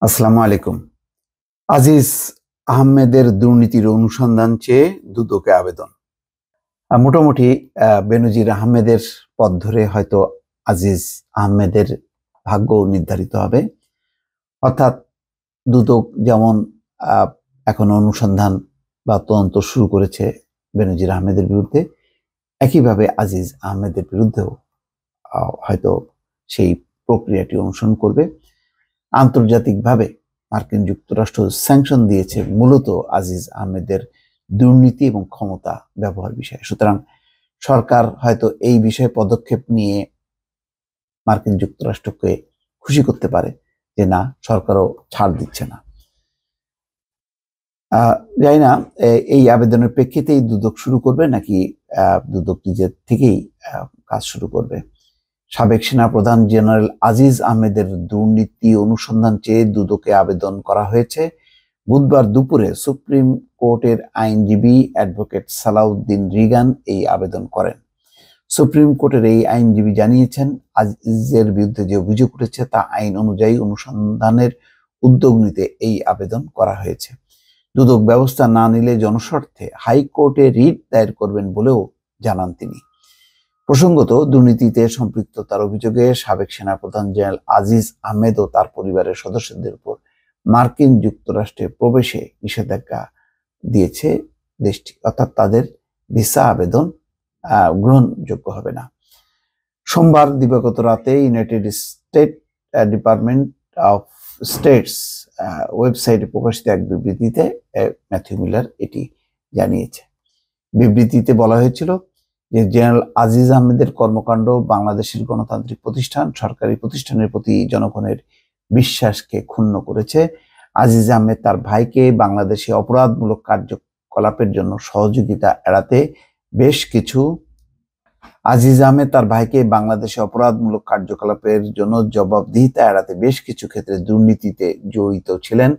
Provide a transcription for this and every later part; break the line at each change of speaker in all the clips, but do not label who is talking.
আসসালামু আলাইকুম। আজিজ আহমেদের দুর্নীতির অনুসন্ধান চেয়ে দুদকে আবেদন। মোটামুটি বেনজির আহমেদের পথ ধরে হয়তো আজিজ আহমেদের ভাগ্য নির্ধারিত হবে। অর্থাৎ দুদক যেমন এখন অনুসন্ধান বা তদন্ত শুরু করেছে বেনজির আহমেদের বিরুদ্ধে, একইভাবে আজিজ আহমেদের বিরুদ্ধেও হয়তো সেই প্রক্রিয়াটি অনুসরণ করবে। আন্তর্জাতিকভাবে মার্কিন যুক্তরাষ্ট্র স্যাংশন দিয়েছে মূলত আজিজ আহমেদের দুর্নীতি এবং ক্ষমতা ব্যবহার বিষয়ে। সুতরাং সরকার হয়তো এই বিষয়ে পদক্ষেপ নিয়ে মার্কিন যুক্তরাষ্ট্রকে খুশি করতে পারে যে না, সরকারও ছাড় দিচ্ছে না। জানি না এই আবেদনের প্রেক্ষিতেই দুদক শুরু করবে নাকি দুদক নিজের থেকেই কাজ শুরু করবে। সাবেক সেনাপ্রধান জেনারেল আজিজ আহমেদের দুর্নীতি অনুসন্ধান চেয়ে দুদকে আবেদন করা হয়েছে। বুধবার দুপুরে সুপ্রিম কোর্টের আইনজীবী অ্যাডভোকেট সালাউদ্দিন রিগান এই আবেদন করেন। সুপ্রিম কোর্টের এই আইনজীবী জানিয়েছেন, আজিজের বিরুদ্ধে যে অভিযোগ উঠেছে তা আইন অনুযায়ী অনুসন্ধানের উদ্যোগ নিতে এই আবেদন করা হয়েছে। দুদক ব্যবস্থা না নিলে জনস্বার্থে হাইকোর্টে রিট দায়ের করবেন বলেও জানান তিনি। প্রসঙ্গত, দুর্নীতিতে সম্পৃক্ততার অভিযোগে সাবেক সেনাপ্রধান জেনারেল আজিজ আহমেদ ও তার পরিবারের সদস্যদের উপর মার্কিন যুক্তরাষ্ট্রে প্রবেশে নিষেধাজ্ঞা দিয়েছে দেশটি, অর্থাৎ তাদের ভিসা আবেদন গ্রহণযোগ্য হবে না। সোমবার দিবাগত রাতে United state department of states ওয়েবসাইটে প্রকাশিত এক বিবৃতিতে ম্যাথিউ মিলার এটি জানিয়েছে। বিবৃতিতে বলা হয়েছিল যে জেনারেল আজিজ আহমেদের কর্মকাণ্ড বাংলাদেশের গণতান্ত্রিক প্রতিষ্ঠান, সরকারি প্রতিষ্ঠানের প্রতি জনগণের বিশ্বাসকে ক্ষুণ্ণ করেছে। আজিজ আহমেদ তার ভাইকে বাংলাদেশে অপরাধমূলক কার্যকলাপের জন্য সহযোগিতা এড়াতে বেশ কিছু জবাবদিহিতা এড়াতে বেশ কিছু ক্ষেত্রে দুর্নীতিতে জড়িত ছিলেন।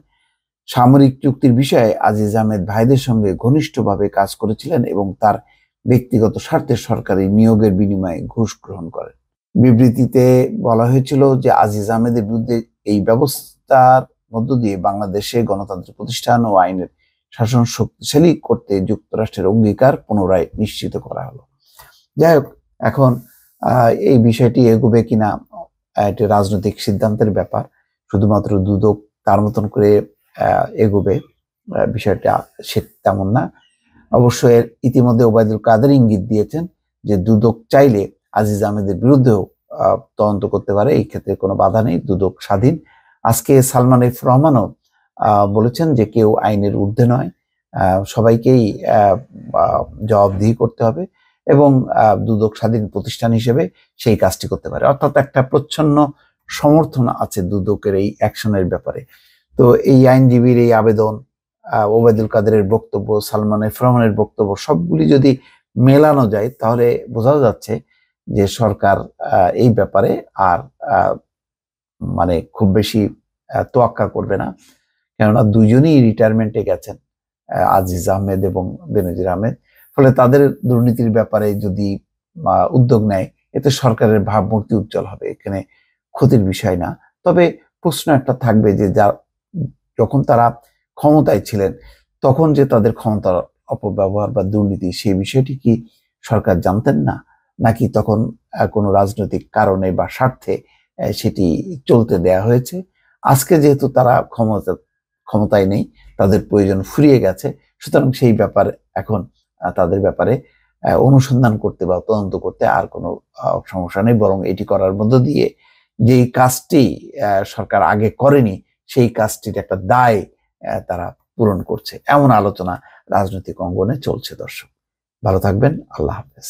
সামরিক চুক্তির বিষয়ে আজিজ আহমেদ ভাইদের সঙ্গে ঘনিষ্ঠভাবে কাজ করেছিলেন এবং তার ব্যক্তিগত স্বার্থে সরকারি নিয়োগের বিনিময়ে ঘুষ গ্রহণ করেন। বিবৃতিতে বলা হয়েছিল যে আজিজ আহমেদের বিরুদ্ধে এই ব্যবস্থার মধ্য দিয়ে বাংলাদেশে গণতান্ত্রিক প্রতিষ্ঠান ও আইনের শাসন শক্তিশালী করতে যুক্তরাষ্ট্রের অঙ্গীকার পুনরায় নিশ্চিত করা হলো। যাই হোক, এখন এই বিষয়টি এগোবে কিনা এটি রাজনৈতিক সিদ্ধান্তের ব্যাপার। শুধুমাত্র দুদক তার মতন করে এগোবে বিষয়টা সে তেমন না। অবশ্য এর ইতিমধ্যে ওবায়দুল কাদের ইঙ্গিত দিয়েছেন যে দুদক চাইলে আজিজ আহমেদের বিরুদ্ধেও তদন্ত করতে পারে, এই ক্ষেত্রে কোনো বাধা নেই, দুদক স্বাধীন। আজকে সালমান এফ রহমানও বলেছেন যে কেউ আইনের ঊর্ধ্বে নয়, সবাইকেই জবাবদিহি করতে হবে এবং দুদক স্বাধীন প্রতিষ্ঠান হিসেবে সেই কাজটি করতে পারে। অর্থাৎ একটা প্রচ্ছন্ন সমর্থন আছে দুদকের এই অ্যাকশনের ব্যাপারে। তো এই আইনজীবীর এই আবেদন, ওবায়দুল কাদেরের বক্তব্য, সালমান এফ রহমানের বক্তব্য সবগুলি যদি মেলানো যায় তাহলে বোঝা যাচ্ছে যে সরকার এই ব্যাপারে আর মানে খুব বেশি তোয়াক্কা করবে না। কেননা দুইজনই রিটায়ারমেন্টে গেছেন, আজিজ আহমেদ এবং বেনজির আহমেদ। ফলে তাদের দুর্নীতির ব্যাপারে যদি উদ্যোগ নেয় এতে সরকারের ভাবমূর্তি উজ্জ্বল হবে, এখানে ক্ষতির বিষয় না। তবে প্রশ্ন একটা থাকবে যে যখন তারা ক্ষমতায় ছিলেন তখন যে তাদের ক্ষমতার অপব্যবহার বা দুর্নীতি, সেই বিষয়টি কি সরকার জানতেন না, নাকি তখন কোনো রাজনৈতিক কারণে বা স্বার্থে সেটি চলতে দেয়া হয়েছে? আজকে যেহেতু তারা ক্ষমতায় নেই, তাদের প্রয়োজন ফুরিয়ে গেছে, সুতরাং সেই ব্যাপার এখন তাদের ব্যাপারে অনুসন্ধান করতে বা তদন্ত করতে আর কোনো সমস্যা নেই। বরং এটি করার মধ্য দিয়ে যেই কাজটি সরকার আগে করেনি সেই কাজটির একটা দায় তারা পূরণ করছে, এমন আলোচনা রাজনৈতিক অঙ্গনে চলছে। দর্শক ভালো থাকবেন, আল্লাহ হাফেজ।